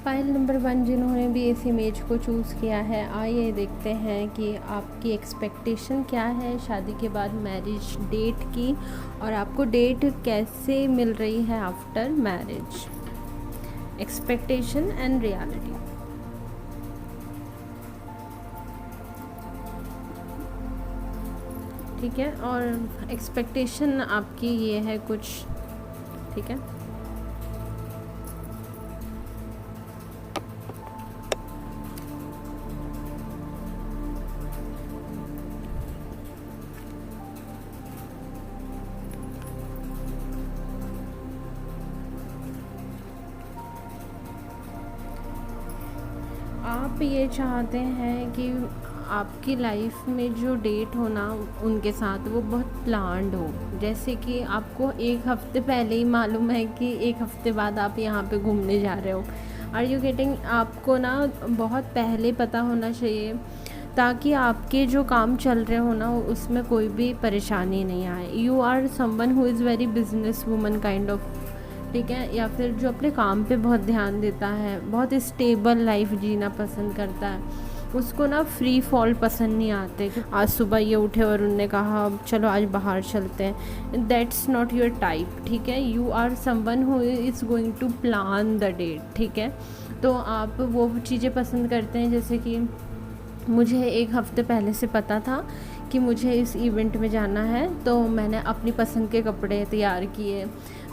File number 1 जिन्होंने भी इस इमेज को चूज़ किया है, आइए देखते हैं कि आपकी एक्सपेक्टेशन क्या है शादी के बाद मैरिज डेट की, और आपको डेट कैसे मिल रही है after marriage. Expectation and reality. ठीक है, और एक्सपेक्टेशन आपकी ये है कुछ, ठीक है। आप ये चाहते हैं कि आपकी लाइफ में जो डेट हो ना उनके साथ वो बहुत प्लान्ड हो, जैसे कि आपको एक हफ्ते पहले ही मालूम है कि एक हफ्ते बाद आप यहाँ पे घूमने जा रहे हो। Are you getting? आपको ना बहुत पहले पता होना चाहिए ताकि आपके जो काम चल रहे हो ना उसमें कोई भी परेशानी नहीं आए। You are someone who is very business woman kind of, ठीक है, या फिर जो अपने काम पे बहुत ध्यान देता है, बहुत स्टेबल लाइफ जीना पसंद करता है, उसको ना फ्री फॉल पसंद नहीं आते। आज सुबह ये उठे और उनने कहा चलो आज बाहर चलते हैं, दैट्स नॉट योर टाइप, ठीक है। You are someone who is going to plan the date, ठीक है। तो आप वो चीज़ें पसंद करते हैं, जैसे कि मुझे एक हफ्ते पहले से पता था कि मुझे इस इवेंट में जाना है, तो मैंने अपनी पसंद के कपड़े तैयार किए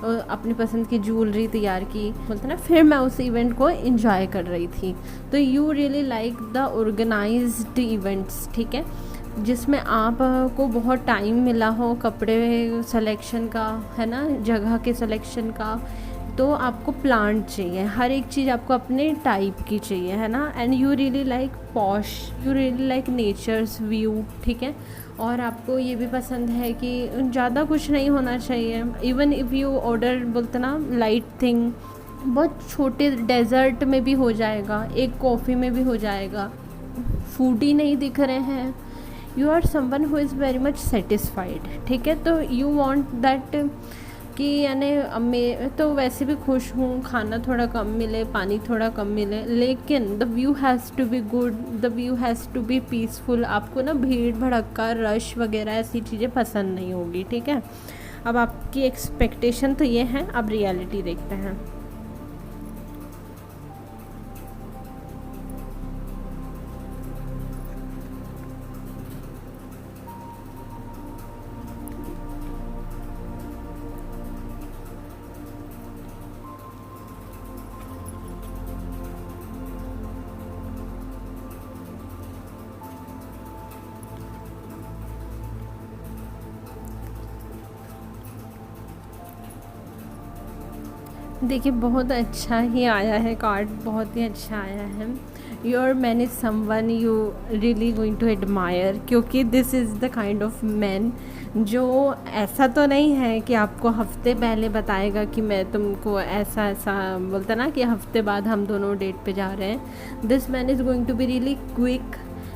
और अपनी पसंद की ज्वेलरी तैयार की, बोलते ना, फिर मैं उस इवेंट को एंजॉय कर रही थी। तो you really like the organised events, ठीक है, जिसमें आप को बहुत टाइम मिला हो कपड़े सिलेक्शन का, है ना, जगह के सिलेक्शन का। तो आपको प्लांट चाहिए, हर एक चीज़ आपको अपने टाइप की चाहिए, है ना। And you really like posh, you really like nature's view, ठीक है। और आपको ये भी पसंद है कि ज़्यादा कुछ नहीं होना चाहिए। इवन इफ़ यू ऑर्डर, बोलते ना, लाइट थिंग, बहुत छोटे डेजर्ट में भी हो जाएगा, एक कॉफ़ी में भी हो जाएगा, फूडी नहीं दिख रहे हैं। You are someone who is very much satisfied, ठीक है। तो यू वांट दैट कि यानी मैं तो वैसे भी खुश हूँ, खाना थोड़ा कम मिले, पानी थोड़ा कम मिले, लेकिन the view has to be good, the view has to be peaceful. आपको ना भीड़ भड़क्का, रश वगैरह ऐसी चीज़ें पसंद नहीं होगी, ठीक है। अब आपकी एक्सपेक्टेशन तो ये है, अब रियलिटी देखते हैं। देखिए, बहुत अच्छा ही आया है कार्ड, बहुत ही अच्छा आया है। Your man is someone you really going to admire, क्योंकि this is the kind of man जो ऐसा तो नहीं है कि आपको हफ्ते पहले बताएगा कि मैं तुमको ऐसा ऐसा, बोलता ना कि हफ्ते बाद हम दोनों डेट पे जा रहे हैं। This man is going to be really quick,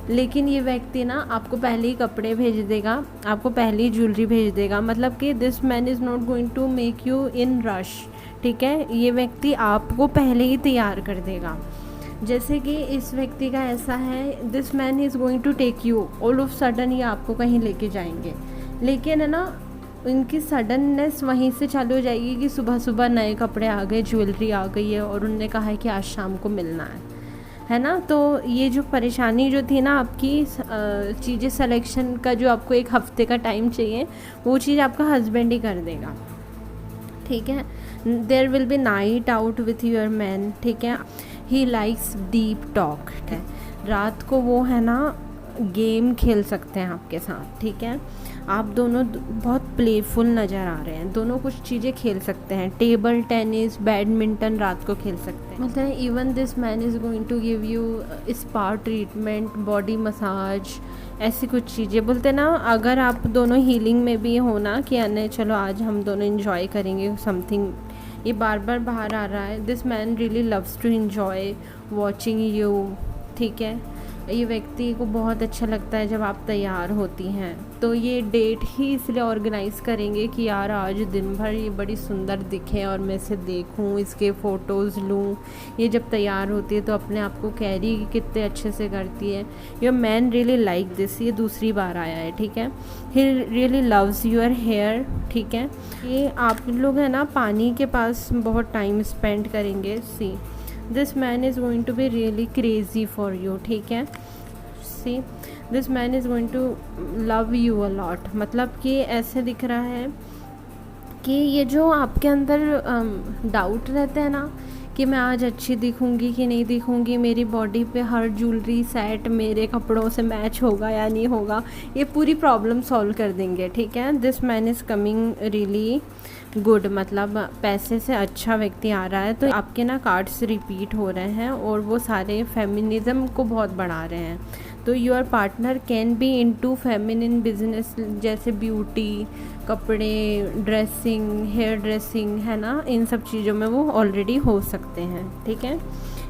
लेकिन ये व्यक्ति ना आपको पहले ही कपड़े भेज देगा, आपको पहले ही ज्वेलरी भेज देगा, मतलब कि this man is not going to make you in rush, ठीक है। ये व्यक्ति आपको पहले ही तैयार कर देगा। जैसे कि इस व्यक्ति का ऐसा है, this man is going to take you, all of sudden ये आपको कहीं लेके जाएंगे, लेकिन है ना, इनकी सडननेस वहीं से चालू हो जाएगी कि सुबह सुबह नए कपड़े आ गए, ज्वेलरी आ गई है, और उनने कहा है कि आज शाम को मिलना है ना। तो ये जो परेशानी जो थी ना आपकी चीज़ें सिलेक्शन का, जो आपको एक हफ्ते का टाइम चाहिए, वो चीज़ आपका हस्बैंड ही कर देगा, ठीक है। There will be night out with your man, ठीक है। ही लाइक्स डीप टॉक, ठीक है। रात को वो है ना गेम खेल सकते हैं आपके साथ, ठीक है। आप दोनों बहुत प्लेफुल नज़र आ रहे हैं, दोनों कुछ चीज़ें खेल सकते हैं, टेबल टेनिस, बैडमिंटन रात को खेल सकते हैं, मतलब even this man is going to give you spa treatment, body massage, ऐसी कुछ चीज़ें, बोलते ना, अगर आप दोनों हीलिंग में भी हो ना कि अने चलो आज हम दोनों इन्जॉय करेंगे समथिंग, ये बार बार बाहर आ रहा है। This man really loves to enjoy watching you, ठीक है। ये व्यक्ति को बहुत अच्छा लगता है जब आप तैयार होती हैं। तो ये डेट ही इसलिए ऑर्गेनाइज़ करेंगे कि यार आज दिन भर ये बड़ी सुंदर दिखे और मैं इसे देखूं, इसके फ़ोटोज़ लूं। ये जब तैयार होती है तो अपने आप को कैरी कितने अच्छे से करती है। Your man really like this, ये दूसरी बार आया है, ठीक है। He really loves your hair, ठीक है। ये आप लोग है ना पानी के पास बहुत टाइम स्पेंड करेंगे। See this man is going to be really crazy for you, ठीक है। See this man is going to love you a lot, मतलब कि ऐसे दिख रहा है कि ये जो आपके अंदर डाउट रहते हैं ना कि मैं आज अच्छी दिखूंगी कि नहीं दिखूंगी, मेरी बॉडी पे हर ज्वेलरी सेट मेरे कपड़ों से मैच होगा या नहीं होगा, ये पूरी प्रॉब्लम सॉल्व कर देंगे, ठीक है। This man is coming really good, मतलब पैसे से अच्छा व्यक्ति आ रहा है। तो आपके ना कार्ड्स रिपीट हो रहे हैं और वो सारे फेमिनिज्म को बहुत बढ़ा रहे हैं। तो your partner can be into feminine business, जैसे ब्यूटी, कपड़े, ड्रेसिंग, हेयर ड्रेसिंग, है ना, इन सब चीज़ों में वो ऑलरेडी हो सकते हैं, ठीक है।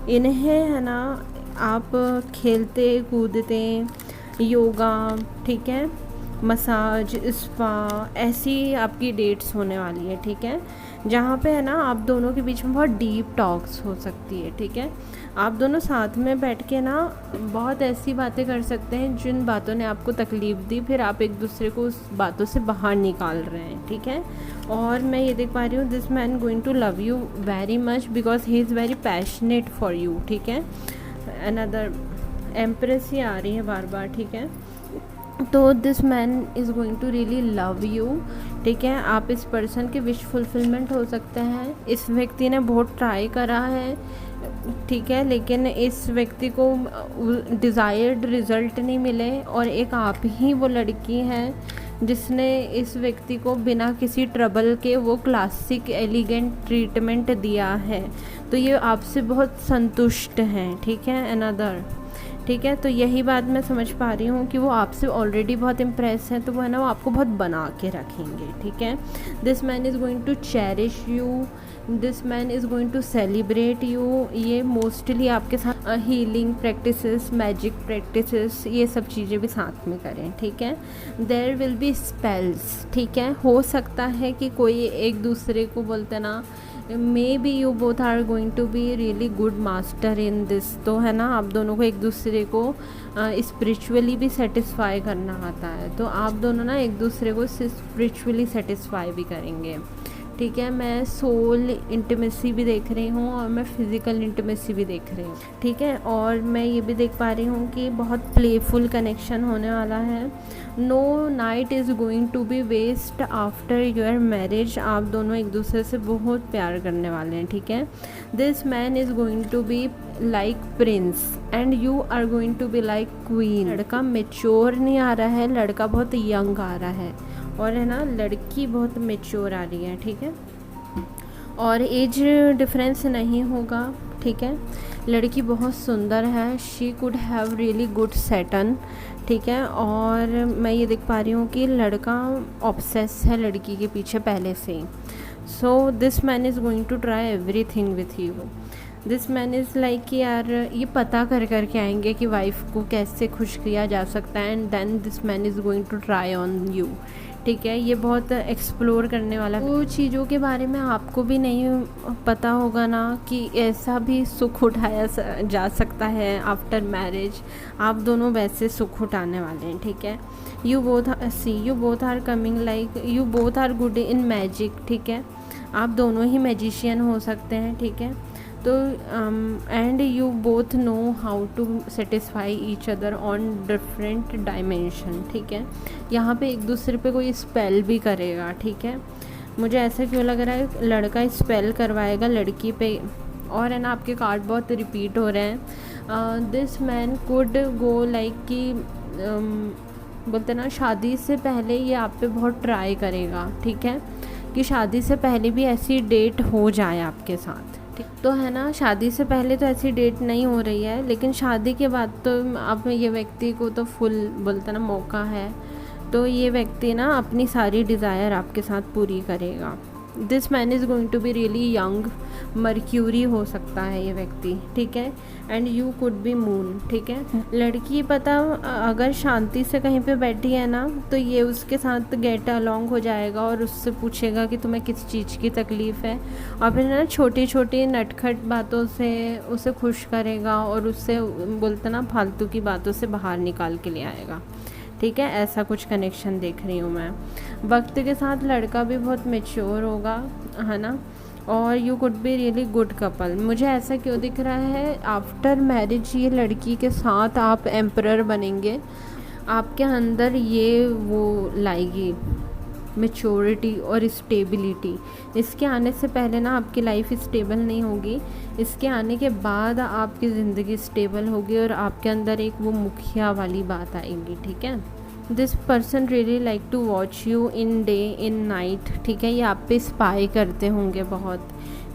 इन्हें है ना आप खेलते कूदते, योगा, ठीक है, मसाज, स्पा, ऐसी आपकी डेट्स होने वाली है, ठीक है। जहाँ पे है ना आप दोनों के बीच में बहुत डीप टॉक्स हो सकती है, ठीक है। आप दोनों साथ में बैठ के ना बहुत ऐसी बातें कर सकते हैं जिन बातों ने आपको तकलीफ़ दी, फिर आप एक दूसरे को उस बातों से बाहर निकाल रहे हैं, ठीक है। और मैं ये देख पा रही हूँ this man going to love you very much because he is very passionate for you, ठीक है। अनदर एम्प्रेस ही आ रही है बार बार, ठीक है। तो this man is going to really love you, ठीक है। आप इस पर्सन के विश फुलफिलमेंट हो सकते हैं। इस व्यक्ति ने बहुत ट्राई करा है, ठीक है, लेकिन इस व्यक्ति को डिज़ायर्ड रिज़ल्ट नहीं मिले और एक आप ही वो लड़की हैं जिसने इस व्यक्ति को बिना किसी ट्रबल के वो क्लासिक एलिगेंट ट्रीटमेंट दिया है। तो ये आपसे बहुत संतुष्ट हैं, ठीक है। अनदर, ठीक है। तो यही बात मैं समझ पा रही हूँ कि वो आपसे ऑलरेडी बहुत इम्प्रेस हैं, तो वो है ना वो आपको बहुत बना के रखेंगे, ठीक है। This man is going to cherish you, this man is going to celebrate you. ये मोस्टली आपके साथ हीलिंग प्रैक्टिसेस, मैजिक प्रैक्टिसेस, ये सब चीज़ें भी साथ में करें, ठीक है। देयर विल बी स्पेल्स, ठीक है। हो सकता है कि कोई एक दूसरे को बोलते ना maybe you both are going to be really good master in this, तो है ना आप दोनों को एक दूसरे को स्पिरिचुअली भी सेटिस्फाई करना आता है। तो आप दोनों ना एक दूसरे को स्पिरिचुअली सेटिस्फाई भी करेंगे, ठीक है। मैं सोल इंटीमेसी भी देख रही हूँ और मैं फिज़िकल इंटीमेसी भी देख रही हूँ, ठीक है। और मैं ये भी देख पा रही हूँ कि बहुत प्लेफुल कनेक्शन होने वाला है। No night is going to be waste after your marriage, आप दोनों एक दूसरे से बहुत प्यार करने वाले हैं, ठीक है। This man is going to be like prince and you are going to be like queen. लड़का मेच्योर नहीं आ रहा है, लड़का बहुत यंग आ रहा है, और है ना लड़की बहुत मेच्योर आ रही है, ठीक है। और एज डिफरेंस नहीं होगा, ठीक है। लड़की बहुत सुंदर है, she could have really good सेटन, ठीक है। और मैं ये देख पा रही हूँ कि लड़का ऑब्सेस है लड़की के पीछे पहले से ही। So this man is going to try everything with you. This man is like कि यार ये पता कर के आएंगे कि वाइफ को कैसे खुश किया जा सकता है, and then this man is going to try on you, ठीक है। ये बहुत एक्सप्लोर करने वाला, वो चीज़ों के बारे में आपको भी नहीं पता होगा ना कि ऐसा भी सुख उठाया जा सकता है आफ्टर मैरिज। आप दोनों वैसे सुख उठाने वाले हैं, ठीक है। You both are coming like you both are good in magic, ठीक है। आप दोनों ही मैजिशियन हो सकते हैं, ठीक है। तो and you both know how to satisfy each other on different dimension, ठीक है। यहाँ पे एक दूसरे पे कोई स्पेल भी करेगा, ठीक है। मुझे ऐसा क्यों लग रहा है लड़का स्पेल करवाएगा लड़की पे, और है ना आपके कार्ड बहुत रिपीट हो रहे हैं। This man could go like कि बोलते ना शादी से पहले ये आप पे बहुत ट्राई करेगा, ठीक है, कि शादी से पहले भी ऐसी डेट हो जाए आपके साथ, तो है ना। शादी से पहले तो ऐसी डेट नहीं हो रही है, लेकिन शादी के बाद तो अब ये व्यक्ति को तो फुल बोलते ना मौका है, तो ये व्यक्ति ना अपनी सारी डिज़ायर आपके साथ पूरी करेगा। This man is going to be really young, Mercury हो सकता है ये व्यक्ति, ठीक है, and you could be moon, ठीक है। लड़की पता अगर शांति से कहीं पे बैठी है ना, तो ये उसके साथ गेट अलॉन्ग हो जाएगा और उससे पूछेगा कि तुम्हें किस चीज़ की तकलीफ़ है, और फिर ना छोटी छोटी नटखट बातों से उसे खुश करेगा और उससे बोलते ना फालतू की बातों से बाहर निकाल के ले आएगा, ठीक है। ऐसा कुछ कनेक्शन देख रही हूँ मैं। वक्त के साथ लड़का भी बहुत मैच्योर होगा, है ना, और you could B really good couple. मुझे ऐसा क्यों दिख रहा है, आफ्टर मैरिज ये लड़की के साथ आप एम्परर बनेंगे, आपके अंदर ये वो लाएगी मैच्योरिटी और स्टेबिलिटी। इसके आने से पहले ना आपकी लाइफ स्टेबल नहीं होगी, इसके आने के बाद आपकी ज़िंदगी स्टेबल होगी और आपके अंदर एक वो मुखिया वाली बात आएगी, ठीक है। This person really like to watch you in day in night, ठीक है, ये आप पे स्पाई करते होंगे बहुत।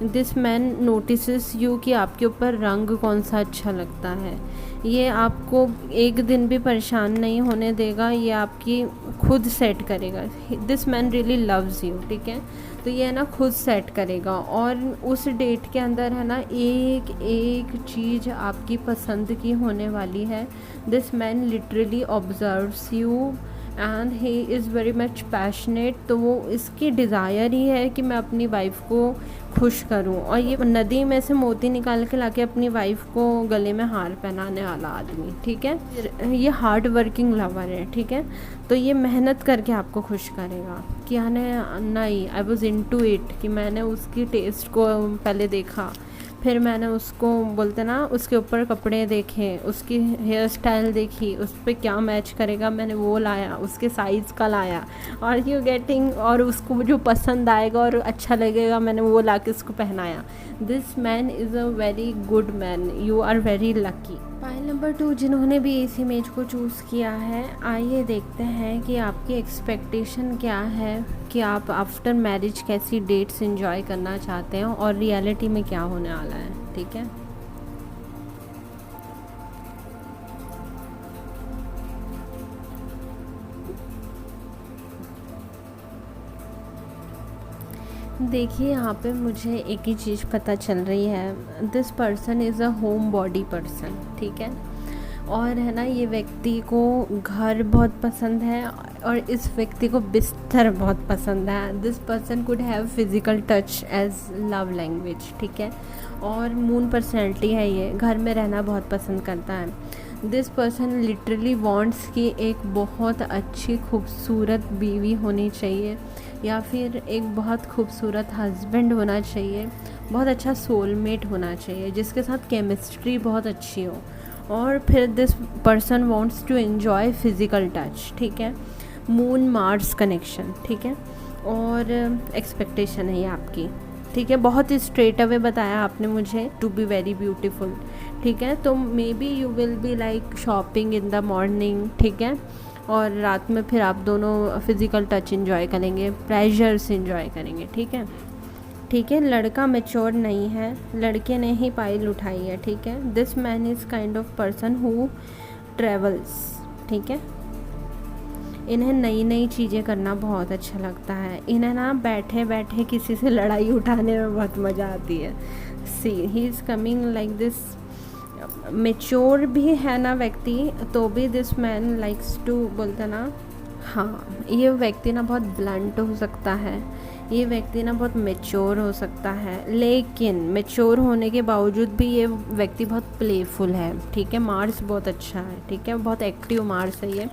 दिस मैन नोटिसेस यू कि आपके ऊपर रंग कौन सा अच्छा लगता है, ये आपको एक दिन भी परेशान नहीं होने देगा, ये आपकी खुद सेट करेगा। This man really loves you, ठीक है, तो ये है ना खुद सेट करेगा, और उस डेट के अंदर है ना एक एक चीज़ आपकी पसंद की होने वाली है। This man literally observes you and he is very much passionate, तो वो इसकी डिज़ायर ही है कि मैं अपनी वाइफ को खुश करूं, और ये नदी में से मोती निकाल के लाके अपनी वाइफ को गले में हार पहनाने वाला आदमी, ठीक है। ये हार्ड वर्किंग लवर है, ठीक है, तो ये मेहनत करके आपको खुश करेगा कि हाँ नहीं, आई वॉज इनटू इट, कि मैंने उसकी टेस्ट को पहले देखा, फिर मैंने उसको बोलते ना उसके ऊपर कपड़े देखे, उसकी हेयर स्टाइल देखी, उस पर क्या मैच करेगा मैंने वो लाया, उसके साइज़ का लाया, और यू गेटिंग, और उसको जो पसंद आएगा और अच्छा लगेगा मैंने वो ला के उसको पहनाया। This man is a very good man, you are very lucky. File number 2 जिन्होंने भी इस इमेज को चूज़ किया है, आइए देखते हैं कि आपकी एक्सपेक्टेशन क्या है, कि आप आफ्टर मैरिज कैसी डेट्स एंजॉय करना चाहते हैं और रियलिटी में क्या होने वाला है, ठीक है। देखिए यहाँ पे मुझे एक ही चीज़ पता चल रही है, this person is a home body person, ठीक है, और है ना ये व्यक्ति को घर बहुत पसंद है और इस व्यक्ति को बिस्तर बहुत पसंद है। This person could have physical touch as love language, ठीक है, और मून पर्सनैलिटी है, ये घर में रहना बहुत पसंद करता है। दिस पर्सन लिटरली वांट्स कि एक बहुत अच्छी खूबसूरत बीवी होनी चाहिए, या फिर एक बहुत खूबसूरत हस्बैंड होना चाहिए, बहुत अच्छा सोलमेट होना चाहिए जिसके साथ केमिस्ट्री बहुत अच्छी हो, और फिर this person wants to enjoy physical touch, ठीक है, मून मार्स कनेक्शन, ठीक है, और एक्सपेक्टेशन है ये आपकी, ठीक है, बहुत ही स्ट्रेट अवे बताया आपने मुझे, टू बी वेरी ब्यूटीफुल, ठीक है, तो may be you will be like shopping in the morning, ठीक है, और रात में फिर आप दोनों फिज़िकल टच एंजॉय करेंगे, प्लेजर्स एंजॉय करेंगे, ठीक है, ठीक है। लड़का मैच्योर नहीं है, लड़के ने ही पाइल उठाई है, ठीक है। This man is kind of person who travels, ठीक है, इन्हें नई नई चीज़ें करना बहुत अच्छा लगता है, इन्हें ना बैठे बैठे किसी से लड़ाई उठाने में बहुत मज़ा आती है। See he is coming like this, mature भी है ना व्यक्ति, तो भी दिस मैन लाइक्स टू बोलते ना, हाँ ये व्यक्ति ना बहुत ब्लंट हो सकता है, ये व्यक्ति ना बहुत मैच्योर हो सकता है, लेकिन मैच्योर होने के बावजूद भी ये व्यक्ति बहुत प्लेफुल है, ठीक है, मार्स बहुत अच्छा है, ठीक है, बहुत एक्टिव मार्स है ये,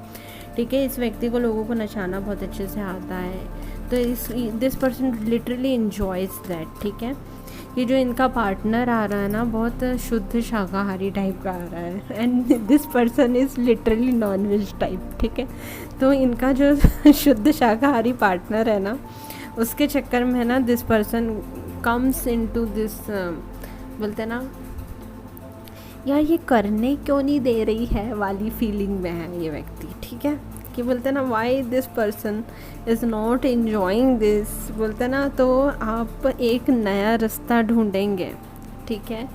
ठीक है, इस व्यक्ति को लोगों को नचाना बहुत अच्छे से आता है, तो दिस पर्सन लिटरली एन्जॉयज़ दैट, ठीक है। ये जो इनका पार्टनर आ रहा है ना बहुत शुद्ध शाकाहारी टाइप का आ रहा है, and this person is literally non veg type, ठीक है, तो इनका जो शुद्ध शाकाहारी पार्टनर है ना उसके चक्कर में है ना this person comes into this, बोलते ना यार ये करने क्यों नहीं दे रही है वाली फीलिंग में है ये व्यक्ति, ठीक है, कि बोलते ना why this person is not enjoying this, बोलते ना, तो आप एक नया रास्ता ढूंढेंगे, ठीक है,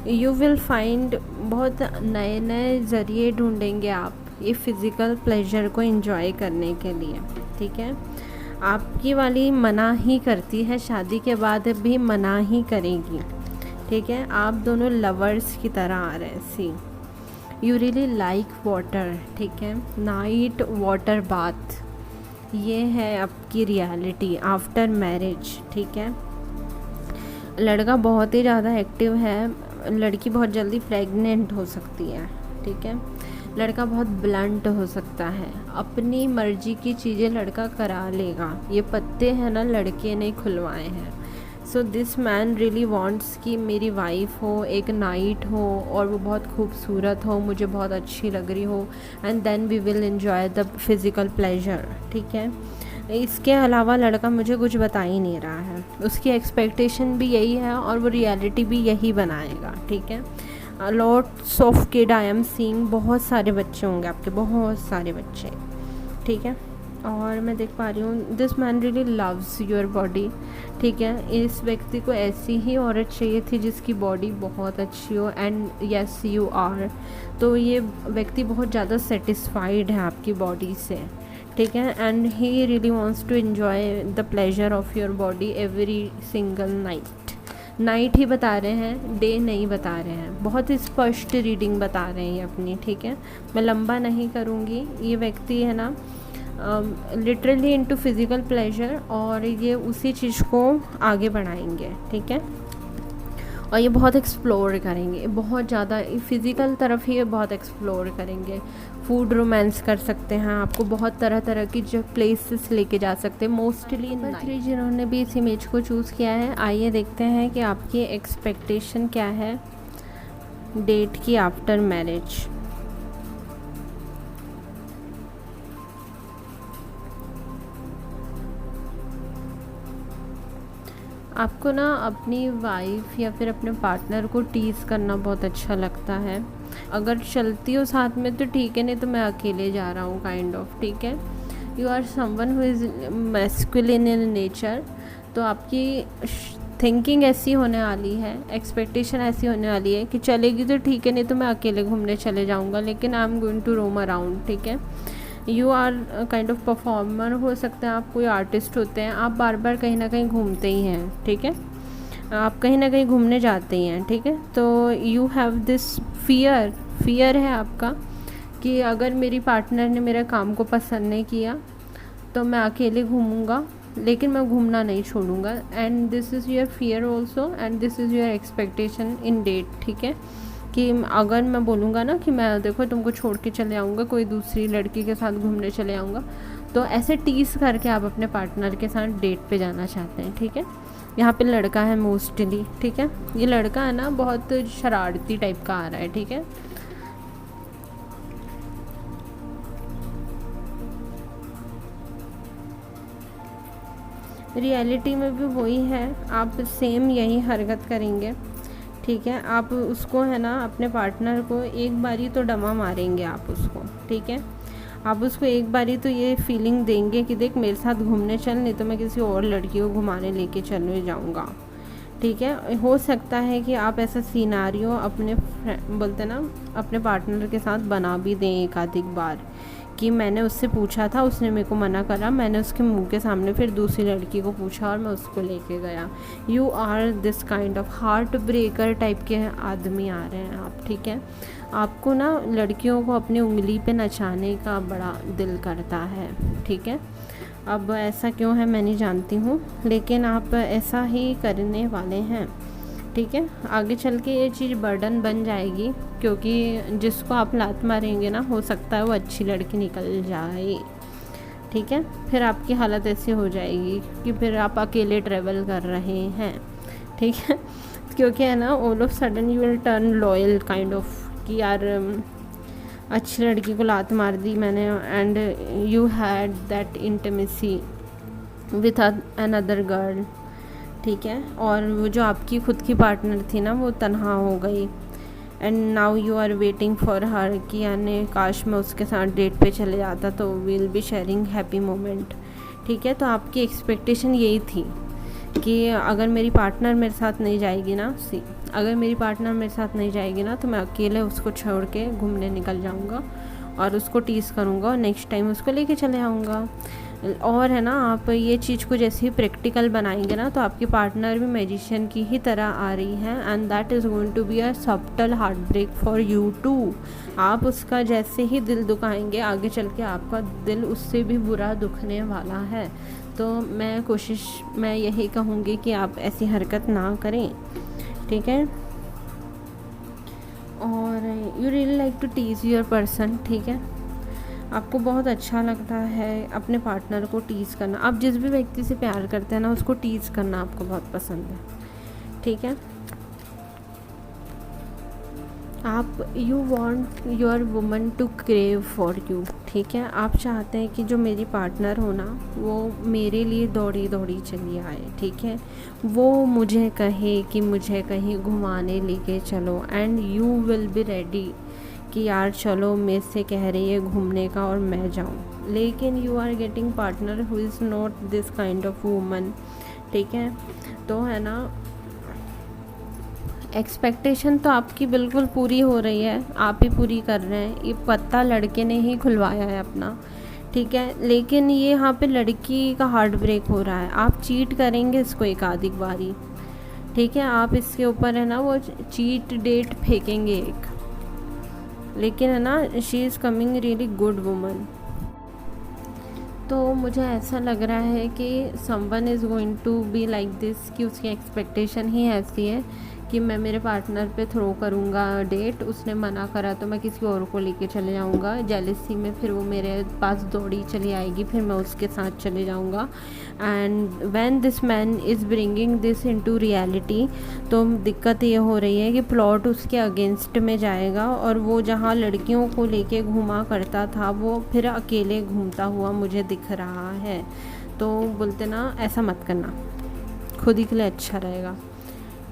यू विल फाइंड, बहुत नए नए ज़रिए ढूंढेंगे आप ये फ़िज़िकल प्लेजर को एंजॉय करने के लिए, ठीक है। आपकी वाली मना ही करती है, शादी के बाद भी मना ही करेगी, ठीक है। आप दोनों लवर्स की तरह आ रहे हैं। सी यू रियली लाइक वाटर, ठीक है, नाइट वाटर बाथ, ये है आपकी रियलिटी आफ्टर मैरिज, ठीक है। लड़का बहुत ही ज़्यादा एक्टिव है, लड़की बहुत जल्दी प्रेग्नेंट हो सकती है, ठीक है। लड़का बहुत ब्लंट हो सकता है, अपनी मर्जी की चीज़ें लड़का करा लेगा। ये पत्ते हैं ना, लड़के ने खुलवाए हैं। सो दिस मैन रियली वांट्स कि मेरी वाइफ हो, एक नाइट हो और वो बहुत खूबसूरत हो, मुझे बहुत अच्छी लग रही हो, and then we will enjoy the physical pleasure, ठीक है। इसके अलावा लड़का मुझे कुछ बता ही नहीं रहा है, उसकी एक्सपेक्टेशन भी यही है और वो रियलिटी भी यही बनाएगा, ठीक है। Lots of kid I am seeing, बहुत सारे बच्चे होंगे आपके, बहुत सारे बच्चे, ठीक है। और मैं देख पा रही हूँ this man really loves your body, ठीक है। इस व्यक्ति को ऐसी ही औरत चाहिए थी जिसकी बॉडी बहुत अच्छी हो, एंड यस यू आर। तो ये व्यक्ति बहुत ज़्यादा सेटिस्फाइड है आपकी बॉडी से, ठीक है, and he really wants to enjoy the pleasure of your body every single night. Night ही बता रहे हैं, डे नहीं बता रहे हैं, बहुत स्पष्ट रीडिंग बता रहे हैं ये अपनी, ठीक है। मैं लंबा नहीं करूँगी। ये व्यक्ति है ना लिटरली इनटू फिज़िकल प्लेजर, और ये उसी चीज़ को आगे बढ़ाएंगे, ठीक है। और ये बहुत एक्सप्लोर करेंगे, बहुत ज़्यादा फिज़िकल तरफ ही ये बहुत एक्सप्लोर करेंगे। फूड रोमांस कर सकते हैं, आपको बहुत तरह तरह की जो प्लेसेस लेके जा सकते हैं, मोस्टली नाइट। जिन्होंने भी इस इमेज को चूज़ किया है, आइए देखते हैं कि आपकी एक्सपेक्टेशन क्या है डेट की आफ्टर मैरिज। आपको ना अपनी वाइफ या फिर अपने पार्टनर को टीज़ करना बहुत अच्छा लगता है। अगर चलती हो साथ में तो ठीक है, नहीं तो मैं अकेले जा रहा हूँ काइंड ऑफ, ठीक है। You are someone who is masculine in nature. तो आपकी थिंकिंग ऐसी होने वाली है, एक्सपेक्टेशन ऐसी होने वाली है कि चलेगी तो ठीक है, नहीं तो मैं अकेले घूमने चले जाऊँगा, लेकिन I am going to roam around, ठीक है। You are kind of performer हो सकते हैं, आप कोई आर्टिस्ट होते हैं, आप बार बार कहीं ना कहीं घूमते ही हैं, ठीक है। आप कहीं ना कहीं घूमने जाते ही हैं, ठीक है। तो यू हैव दिस फियर है आपका कि अगर मेरी पार्टनर ने मेरे काम को पसंद नहीं किया तो मैं अकेले घूमूंगा, लेकिन मैं घूमना नहीं छोड़ूंगा। And this is your fear also, and this is your expectation in date, ठीक है। कि अगर मैं बोलूँगा ना कि मैं देखो तुमको छोड़ के चले आऊँगा, कोई दूसरी लड़की के साथ घूमने चले आऊँगा, तो ऐसे टीज़ करके आप अपने पार्टनर के साथ डेट पे जाना चाहते हैं, ठीक है। यहाँ पे लड़का है मोस्टली, ठीक है। ये लड़का है ना बहुत शरारती टाइप का आ रहा है, ठीक है। रियलिटी में भी वही है, आप सेम यही हरकत करेंगे, ठीक है। आप उसको है ना अपने पार्टनर को एक बारी तो डमा मारेंगे आप उसको, ठीक है। आप उसको एक बारी तो ये फीलिंग देंगे कि देख मेरे साथ घूमने चल, नहीं तो मैं किसी और लड़की को घुमाने लेके चलने जाऊँगा, ठीक है। हो सकता है कि आप ऐसा सीनारियो अपने बोलते ना अपने पार्टनर के साथ बना भी दें एक आधिक बार, कि मैंने उससे पूछा था, उसने मेरे को मना करा, मैंने उसके मुंह के सामने फिर दूसरी लड़की को पूछा और मैं उसको लेके गया। You are this kind of heart breaker type के आदमी आ रहे हैं आप, ठीक है। आपको ना लड़कियों को अपनी उंगली पे नचाने का बड़ा दिल करता है, ठीक है। अब ऐसा क्यों है मैं नहीं जानती हूँ, लेकिन आप ऐसा ही करने वाले हैं, ठीक है। आगे चल के ये चीज़ बर्डन बन जाएगी, क्योंकि जिसको आप लात मारेंगे ना, हो सकता है वो अच्छी लड़की निकल जाए, ठीक है। फिर आपकी हालत ऐसी हो जाएगी कि फिर आप अकेले ट्रैवल कर रहे हैं, ठीक है। क्योंकि है ना all of sudden you will turn loyal kind of, कि यार अच्छी लड़की को लात मार दी मैंने, and you had that intimacy with another girl, ठीक है। और वो जो आपकी खुद की पार्टनर थी ना, वो तन्हा हो गई, and now you are waiting for her कि यानी काश मैं उसके साथ डेट पे चले जाता तो will be sharing happy moment, ठीक है। तो आपकी एक्सपेक्टेशन यही थी कि अगर मेरी पार्टनर मेरे साथ नहीं जाएगी ना, अगर मेरी पार्टनर मेरे साथ नहीं जाएगी ना, तो मैं अकेले उसको छोड़ के घूमने निकल जाऊँगा और उसको टीज़ करूँगा और नेक्स्ट टाइम उसको लेके चले आऊँगा। और है ना, आप ये चीज़ को जैसे ही प्रैक्टिकल बनाएंगे ना, तो आपकी पार्टनर भी मैजिशियन की ही तरह आ रही है, and that is going to be a subtle heart break for you too. आप उसका जैसे ही दिल दुखाएंगे, आगे चल के आपका दिल उससे भी बुरा दुखने वाला है। तो मैं यही कहूँगी कि आप ऐसी हरकत ना करें, ठीक है। और you really like to tease your person, ठीक है। आपको बहुत अच्छा लगता है अपने पार्टनर को टीज़ करना। आप जिस भी व्यक्ति से प्यार करते हैं ना, उसको टीज़ करना आपको बहुत पसंद है, ठीक है। आप you want your woman to crave for you, ठीक है। आप चाहते हैं कि जो मेरी पार्टनर हो ना, वो मेरे लिए दौड़ी दौड़ी चली आए, ठीक है। वो मुझे कहे कि मुझे कहीं घुमाने लेके चलो, and you will be ready कि यार चलो, मेरे से कह रही है घूमने का और मैं जाऊँ। लेकिन you are getting partner who is not this kind of woman, ठीक है। तो है ना, एक्सपेक्टेशन तो आपकी बिल्कुल पूरी हो रही है, आप ही पूरी कर रहे हैं। ये पत्ता लड़के ने ही खुलवाया है अपना, ठीक है। लेकिन ये यहाँ पे लड़की का हार्ट ब्रेक हो रहा है। आप चीट करेंगे इसको एक आधी बारी, ठीक है। आप इसके ऊपर है ना वो चीट डेट फेंकेंगे एक, लेकिन है ना, she is coming really good woman. तो मुझे ऐसा लग रहा है कि someone is going to be like this, कि उसकी एक्सपेक्टेशन ही ऐसी है कि मैं मेरे पार्टनर पे थ्रो करूँगा डेट, उसने मना करा तो मैं किसी और को लेके चले जाऊँगा, जेलसी में फिर वो मेरे पास दौड़ी चली आएगी, फिर मैं उसके साथ चले जाऊँगा। And when this man is bringing this into reality, तो दिक्कत ये हो रही है कि प्लॉट उसके अगेंस्ट में जाएगा, और वो जहाँ लड़कियों को लेके घूमा करता था, वो फिर अकेले घूमता हुआ मुझे दिख रहा है। तो बोलते ना, ऐसा मत करना, खुद ही के लिए अच्छा रहेगा,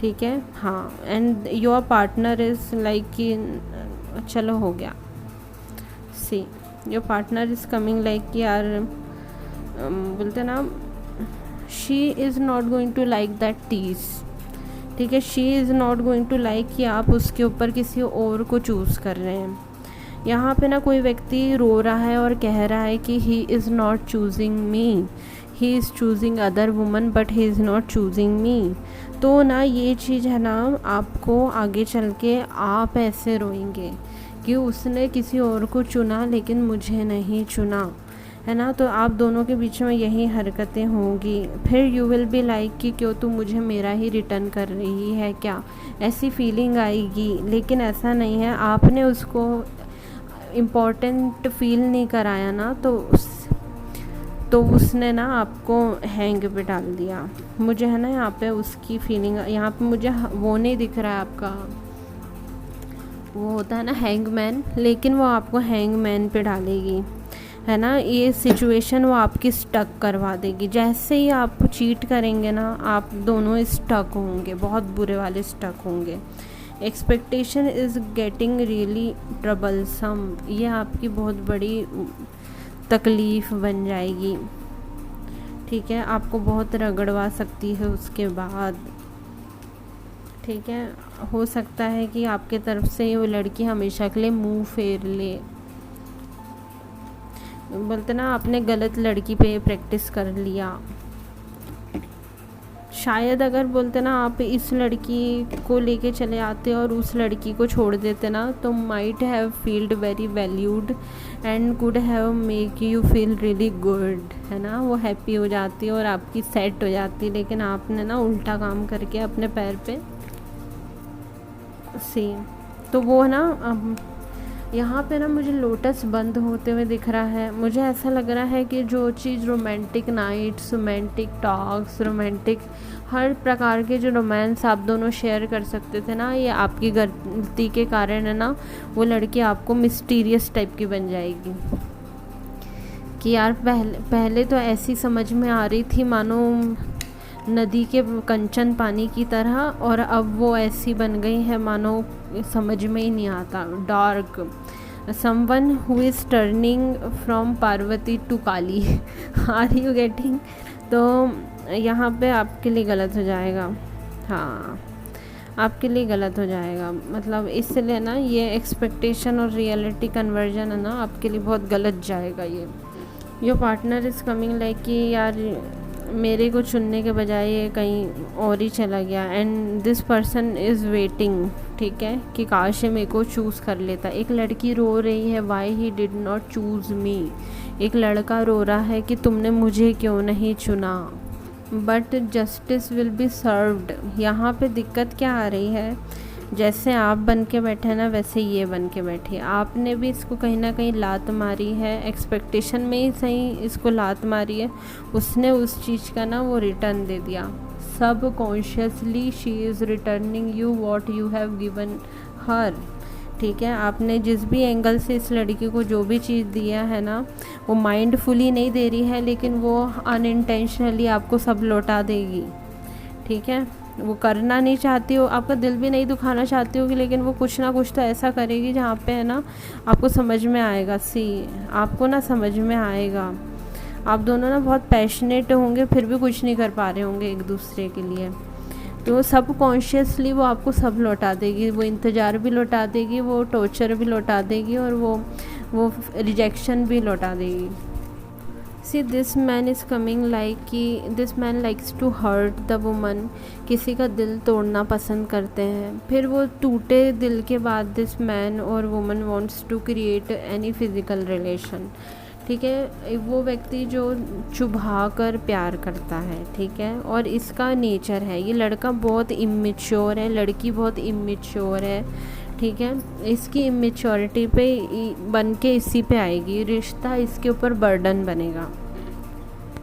ठीक है। हाँ, and your partner is like कि चलो हो गया, see your partner is coming like कि यार बोलते ना, she is not going to like that tease, ठीक है। She is not going to like कि आप उसके ऊपर किसी और को चूज़ कर रहे हैं। यहाँ पे ना कोई व्यक्ति रो रहा है और कह रहा है कि he is not choosing me, he is choosing other woman but he is not choosing मी। तो ना ये चीज़ है ना, आपको आगे चल के आप ऐसे रोएंगे कि उसने किसी और को चुना लेकिन मुझे नहीं चुना, है ना। तो आप दोनों के बीच में यही हरकतें होंगी। फिर यू विल बी लाइक कि क्यों तू मुझे मेरा ही रिटर्न कर रही है क्या, ऐसी फीलिंग आएगी। लेकिन ऐसा नहीं है, आपने उसको इम्पोर्टेंट फील नहीं कराया ना, तो उसने ना आपको हैंग पे डाल दिया। मुझे है ना यहाँ पे उसकी फीलिंग, यहाँ पे मुझे वो नहीं दिख रहा है आपका, वो होता है ना हैंगमैन, लेकिन वो आपको हैंगमैन पे डालेगी, है ना। ये सिचुएशन वो आपकी स्टक करवा देगी। जैसे ही आप चीट करेंगे ना, आप दोनों स्टक होंगे, बहुत बुरे वाले स्टक होंगे। Expectation is getting really troublesome, ये आपकी बहुत बड़ी तकलीफ़ बन जाएगी, ठीक है। आपको बहुत रगड़वा सकती है उसके बाद, ठीक है। हो सकता है कि आपके तरफ से वो लड़की हमेशा के लिए मुंह फेर ले। बोलते ना, आपने गलत लड़की पे प्रैक्टिस कर लिया शायद। अगर बोलते ना, आप इस लड़की को लेके चले आते और उस लड़की को छोड़ देते ना, तो might have field very valued and could have make you feel really good, है ना। वो हैप्पी हो जाती और आपकी सेट हो जाती। लेकिन आपने ना उल्टा काम करके अपने पैर पे सी, तो वो है ना, यहाँ पे ना मुझे लोटस बंद होते हुए दिख रहा है। मुझे ऐसा लग रहा है कि जो चीज़ romantic nights, romantic talks, romantic हर प्रकार के जो रोमांस आप दोनों शेयर कर सकते थे ना, ये आपकी गलती के कारण है ना, वो लड़की आपको मिस्टीरियस टाइप की बन जाएगी। कि यार पहले तो ऐसी समझ में आ रही थी मानो नदी के कंचन पानी की तरह, और अब वो ऐसी बन गई है मानो समझ में ही नहीं आता। Dark, someone who is turning from Parvati to Kali, are you getting. तो यहाँ पे आपके लिए गलत हो जाएगा, हाँ आपके लिए गलत हो जाएगा। मतलब इसलिए ना, ये एक्सपेक्टेशन और रियलिटी कन्वर्जन है ना, आपके लिए बहुत गलत जाएगा ये, your partner is coming like कि यार मेरे को चुनने के बजाय ये कहीं और ही चला गया, and this person is waiting, ठीक है, कि काश ये मेरे को चूज़ कर लेता। एक लड़की रो रही है, why he did not choose me. एक लड़का रो रहा है कि तुमने मुझे क्यों नहीं चुना। But justice will be served. यहाँ पे दिक्कत क्या आ रही है, जैसे आप बन के बैठे हैं ना, वैसे ये बन के बैठी। आपने भी इसको कहीं ना कहीं लात मारी है, एक्सपेक्टेशन में ही सही इसको लात मारी है, उसने उस चीज़ का ना वो रिटर्न दे दिया। सब consciously she is returning you what you have given her, ठीक है। आपने जिस भी एंगल से इस लड़की को जो भी चीज़ दिया है ना, वो माइंडफुली नहीं दे रही है, लेकिन वो अनइंटेंशनली आपको सब लौटा देगी, ठीक है। वो करना नहीं चाहती हो, आपका दिल भी नहीं दुखाना चाहती होगी, लेकिन वो कुछ ना कुछ तो ऐसा करेगी जहाँ पे है ना आपको समझ में आएगा। आपको ना समझ में आएगा, आप दोनों ना बहुत पैशनेट होंगे, फिर भी कुछ नहीं कर पा रहे होंगे एक दूसरे के लिए। तो सब कॉन्शियसली वो आपको सब लौटा देगी, वो इंतज़ार भी लौटा देगी, वो टॉर्चर भी लौटा देगी, और वो रिजेक्शन भी लौटा देगी। See this man is coming like कि this man likes to hurt the woman. किसी का दिल तोड़ना पसंद करते हैं, फिर वो टूटे दिल के बाद दिस मैन और woman wants to create any physical relation, ठीक है। वो व्यक्ति जो चुभा कर प्यार करता है, ठीक है, और इसका नेचर है। ये लड़का बहुत इमेच्योर है, लड़की बहुत इमेच्योर है, ठीक है। इसकी इमेच्योरिटी पे बन के इसी पे आएगी, रिश्ता इसके ऊपर बर्डन बनेगा।